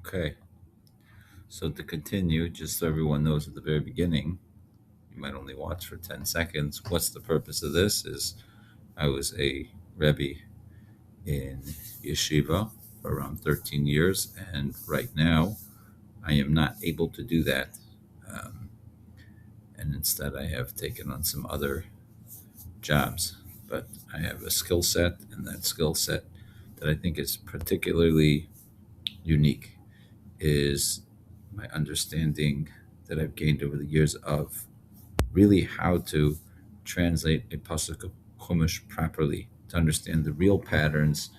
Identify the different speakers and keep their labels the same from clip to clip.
Speaker 1: Okay, so to continue, just so everyone knows at the very beginning, you might only watch for 10 seconds. What's the purpose of this? Is I was a Rebbe in yeshiva for around 13 years, and right now I am not able to do that. Um, and instead, I have taken on some other jobs. But I have a skill set, and that skill set that I think is particularly unique is my understanding that I've gained over the years of really how to translate a Pasuk of Chumash properly, to understand the real patterns,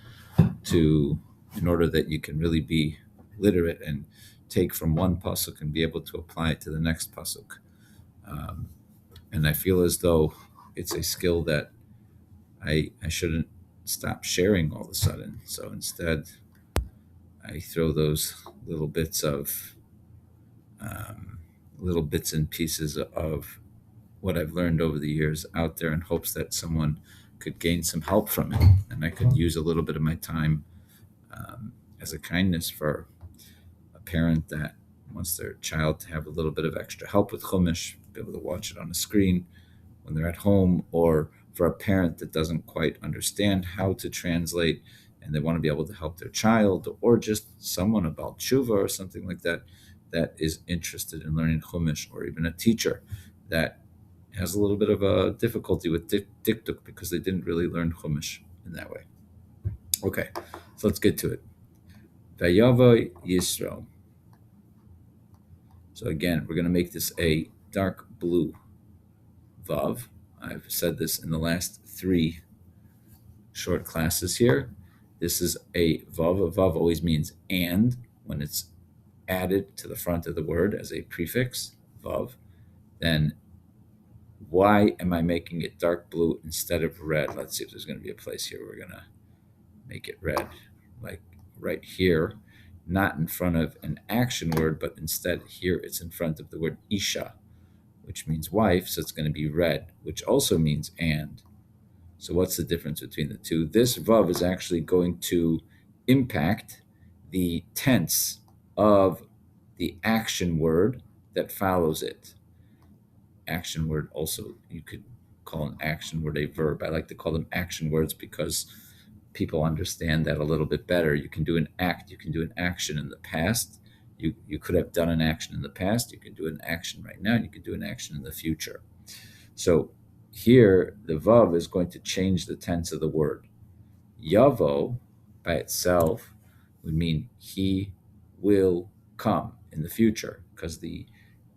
Speaker 1: in order that you can really be literate and take from one Pasuk and be able to apply it to the next Pasuk. Um, and I feel as though it's a skill that I shouldn't stop sharing all of a sudden. So instead, I throw those little bits of um, little bits and pieces of what I've learned over the years out there in hopes that someone could gain some help from it, and I could use a little bit of my time as a kindness for a parent that wants their child to have a little bit of extra help with Chumash, be able to watch it on a screen when they're at home, or for a parent that doesn't quite understand how to translate and they want to be able to help their child, or just someone about teshuvah or something like that that is interested in learning Chumash, or even a teacher that has a little bit of a difficulty with dikduk because they didn't really learn Chumash in that way. Okay, so let's get to it. Vayavo Yisro. So again, we're going to make this a dark blue Vav. I've said this in the last 3 short classes here. This is a Vav. A Vav always means and when it's added to the front of the word as a prefix, Vav. Then why am I making it dark blue instead of red? Let's see if there's going to be a place here where we're going to make it red, like right here, not in front of an action word, but instead here it's in front of the word isha, which means wife, so it's going to be red, which also means and. So what's the difference between the two? This vav is actually going to impact the tense of the action word that follows it. Action word also, you could call an action word a verb. I like to call them action words because people understand that a little bit better. You can do an act, you can do an action in the past. You could have done an action in the past, you can do an action right now, and you can do an action in the future. So here, the vav is going to change the tense of the word. Yavo, by itself, would mean he will come in the future, because the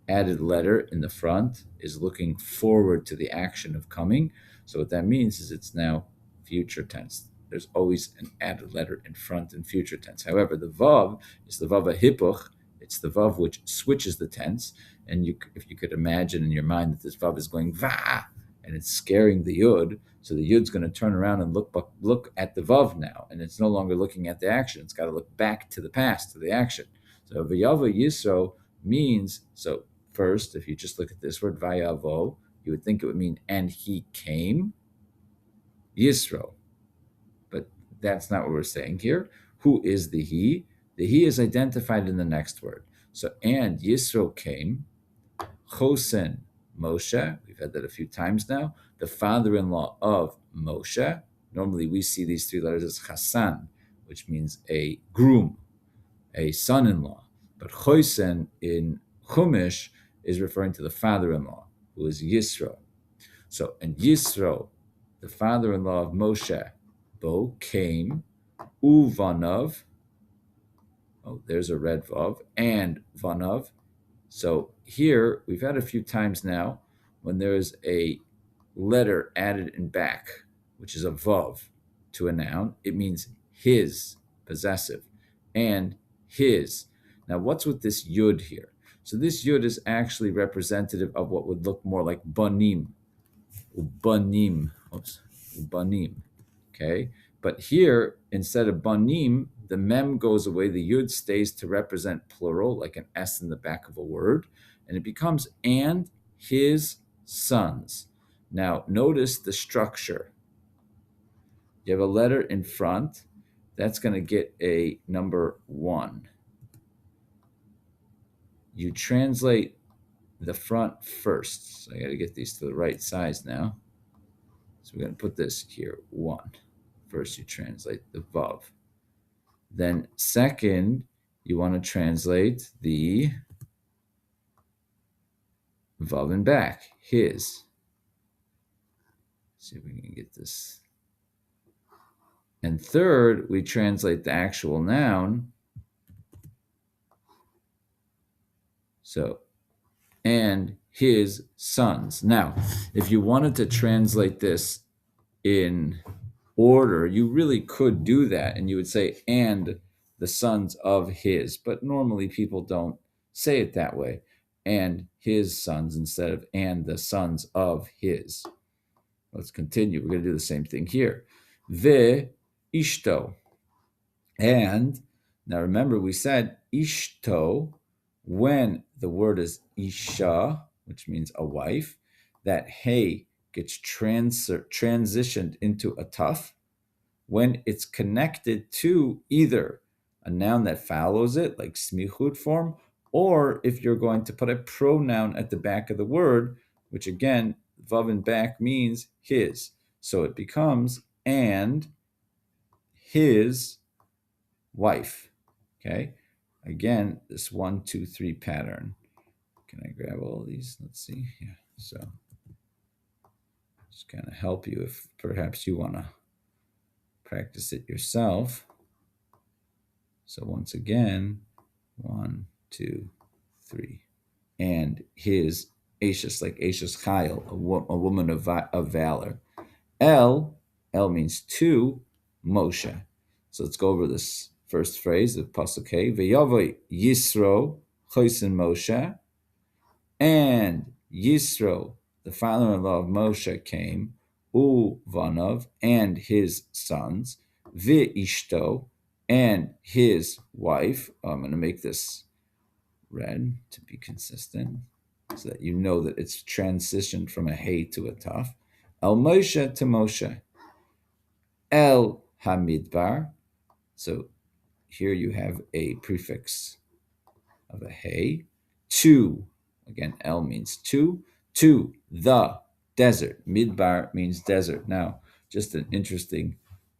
Speaker 1: added letter in the front is looking forward to the action of coming. So what that means is it's now future tense. There's always an added letter in front in future tense. However, the Vav is the Vav HaHipuch. It's the Vav which switches the tense. And if you could imagine in your mind that this Vav is going Va, and it's scaring the Yud, so the Yud's going to turn around and look at the Vav now, and it's no longer looking at the action. It's got to look back to the past, to the action. So Vayavo Yisro means, so first, if you just look at this word, Vayavo, you would think it would mean, and he came, Yisro. But that's not what we're saying here. Who is the he? The he is identified in the next word. So, and Yisro came, Chosen Moshe, we've had that a few times now, the father-in-law of Moshe. Normally we see these 3 letters as Chassan, which means a groom, a son-in-law. But Chosen in Chumash is referring to the father-in-law, who is Yisro. So, and Yisro, the father-in-law of Moshe, Bo came, Uvanov, oh, there's a red vav, and Vanov. So here, we've had a few times now when there's a letter added in back, which is a vav to a noun, it means his, possessive, and his. Now, what's with this yud here? So this yud is actually representative of what would look more like banim, ubanim, ubanim, okay? But here, instead of banim, the mem goes away, the yud stays to represent plural, like an S in the back of a word, and it becomes and his sons. Now, notice the structure. You have a letter in front, that's going to get a number 1. you translate the front first. So I got to get these to the right size now. So we're going to put this here, 1. First, you translate the Vav. Then second, you want to translate the Vav in back, his. Let's see if we can get this. And third, we translate the actual noun. So, and his sons. Now, if you wanted to translate this in order, you really could do that. And you would say, and the sons of his. But normally people don't say it that way. And his sons instead of and the sons of his. Let's continue. We're going to do the same thing here. Ishto. And now remember, we said ishto when the word is isha, which means a wife, that hey gets transitioned into a tuf when it's connected to either a noun that follows it, like smichut form, or if you're going to put a pronoun at the back of the word, which again, vav in back means his. So it becomes and his wife. Okay. Again, this 1, 2, 3 pattern. Can I grab all these? Let's see. Yeah. So just kind of help you if perhaps you want to practice it yourself. So once again, 1, 2, 3. And his Ashes, like Ashes Chayil, a woman of valor. El means to Moshe. So let's go over this first phrase of Pasuk. Vayavo Yisro chosin Moshe. And Yisro, the father-in-law of Moshe, came, Vanov, and his sons, ishto, and his wife. I'm going to make this red to be consistent, so that you know that it's transitioned from a hey to a taf. El Moshe to Moshe. El Hamidbar. So here you have a prefix of a hey. To, again, El means to the desert. Midbar means desert. Now, just an interesting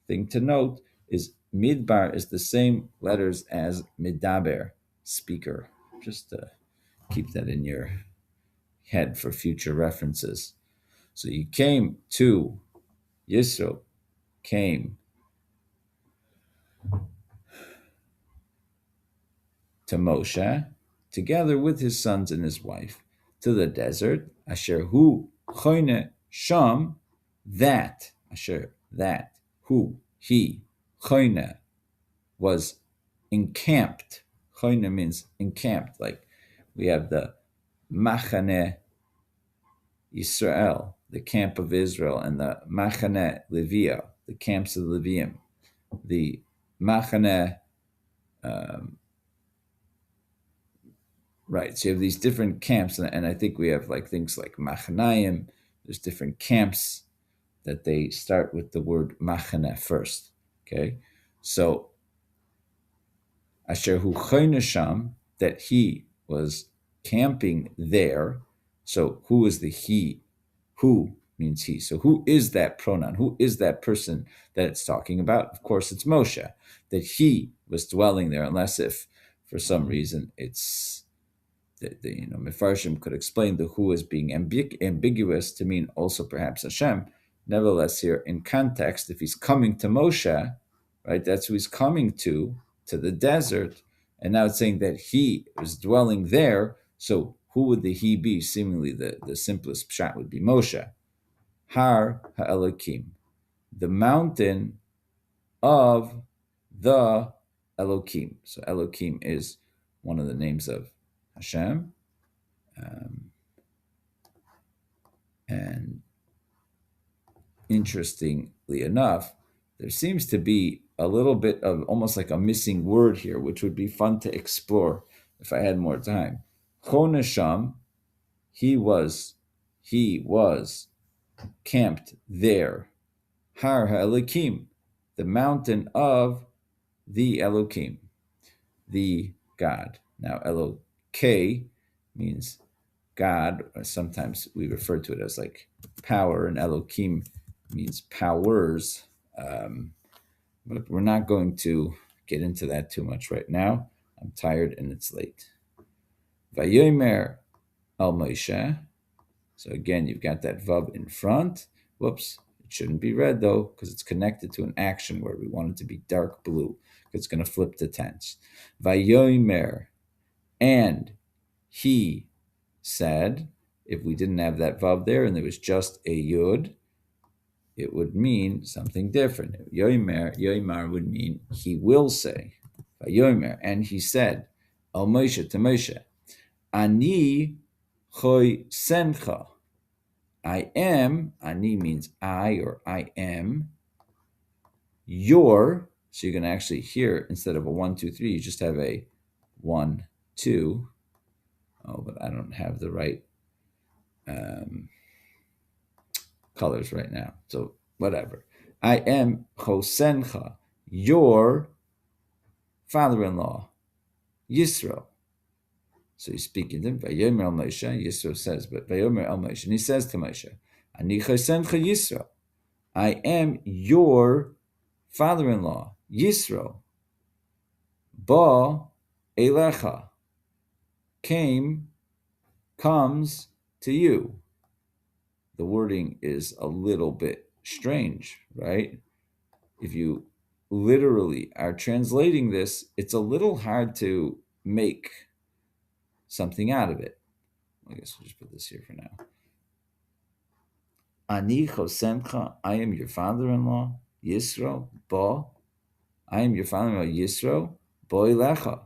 Speaker 1: thing to note is Midbar is the same letters as Medaber, speaker. Just to keep that in your head for future references. So you came to, Yisro came to Moshe, together with his sons and his wife, to the desert, asher hu choine sham, that, asher, that, who, he, choine, was encamped. Choine means encamped, like we have the Machane Israel, the camp of Israel, and the Machane Levia, the camps of the Levium. The Machane, right, so you have these different camps, and I think we have like things like Machanaim. There's different camps that they start with the word Machane first, okay? So, Asher hu choynesham, that he was camping there. So who is the he? Who means he. So who is that pronoun? Who is that person that it's talking about? Of course, it's Moshe, that he was dwelling there, unless if for some reason it's the Mefarshim could explain the who as being ambiguous to mean also perhaps Hashem. Nevertheless, here in context, if he's coming to Moshe, right, that's who he's coming to the desert, and now it's saying that he is dwelling there. So who would the he be? Seemingly the simplest pshat would be Moshe. Har HaElokim, the mountain of the Elokim. So Elokim is one of the names of Hashem. And interestingly enough, there seems to be a little bit of almost like a missing word here, which would be fun to explore if I had more time. Chonesham, he was camped there. Har HaElokim, the mountain of the Elokim, the God. Now, K means God, or sometimes we refer to it as like power, and Elohim means powers. But we're not going to get into that too much right now. I'm tired and it's late. Vayomer al Moshe. So again, you've got that Vav in front. Whoops, it shouldn't be red though, because it's connected to an action word. We want it to be dark blue. It's going to flip the tense. Vayomer, and he said. If we didn't have that Vav there and there was just a Yud, it would mean something different. Yoimer would mean he will say. Vayomer, and he said, Al Moshe to Moshe, Ani choy sencha. I am, Ani means I or I am, your, so you're going to actually hear, instead of a 1, 2, 3, you just have a 1, 2. Oh, but I don't have the right colors right now. So whatever. I am chosencha, your father-in-law, Yisro. So he's speaking to him. Vayomer el Moshe. Yisro says, but Vayomer el Moshe, and he says to Moshe, Ani chosencha Yisro. I am your father-in-law, Yisro. Ba elecha, comes to you. The wording is a little bit strange, right? If you literally are translating this, it's a little hard to make something out of it. I guess we'll just put this here for now. Ani chosemcha, I am your father-in-law, Yisro, ba. I am your father-in-law, Yisro, ba elecha.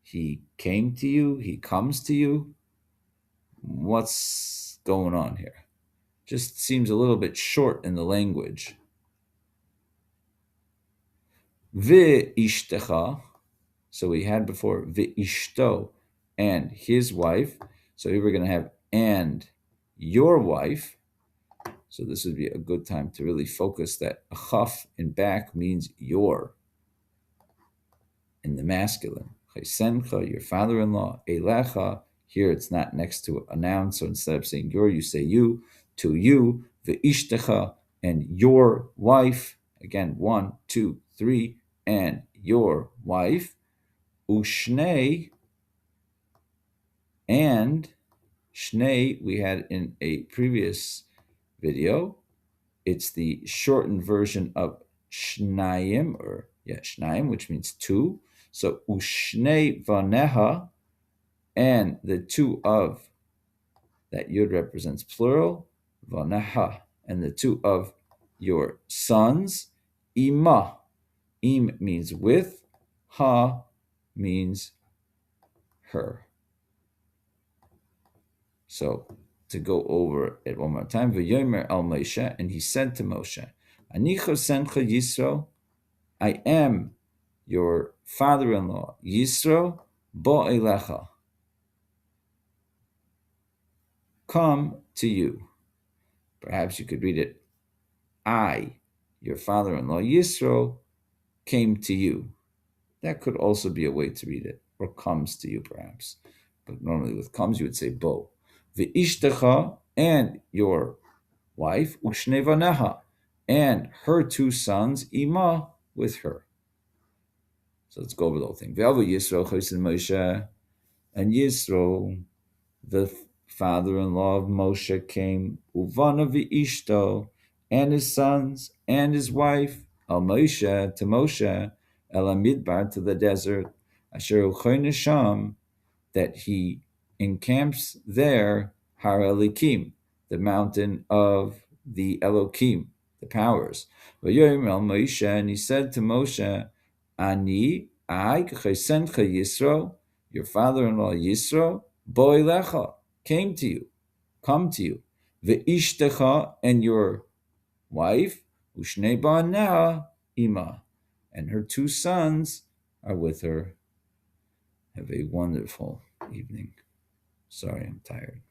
Speaker 1: He came to you, he comes to you. What's going on here? Just seems a little bit short in the language. Ishto. So we had before ishto, and his wife. So here we're going to have and your wife. So this would be a good time to really focus that a chaf in back means your in the masculine. Chaysencha, your father-in-law. Elecha, here it's not next to a noun, so instead of saying your, you say you. To you, ishtacha, and your wife. Again, 1, 2, 3, and your wife. Ushnei, and shnei we had in a previous video. It's the shortened version of shnayim, shnayim, which means two. So ushnei vaneha, and the two of, that yud represents plural, vaneha, and the two of your sons, ima. Im means with, ha means her. So to go over it one more time, Vayomer al Moshe, and he said to Moshe, Ani chosencha Yisro, I am your father-in-law, Yisro, bo elecha, come to you. Perhaps you could read it, I, your father-in-law, Yisro, came to you. That could also be a way to read it, or comes to you perhaps. But normally with comes you would say bo. Ve'ishtecha, and your wife, u'shnei vaneha, and her two sons, ima, with her. So let's go over the whole thing. Vayavo Yisro chosen Moshe, and Yisro, the father-in-law of Moshe, came, uvana ve'ishto, and his sons, and his wife, al Moshe, to Moshe, el midbar, to the desert, asher uchoy nesham, that he encamps there, Har Elikim, the mountain of the Elohim, the powers. Vayomer el Moshe, and he said to Moshe, Ani, I, k'chesencha Yisro, your father-in-law Yisro, bo elecha, came to you, come to you. Ve'ishtecha, and your wife, u'shnei ba'nea ima, and her two sons are with her. Have a wonderful evening. Sorry, I'm tired.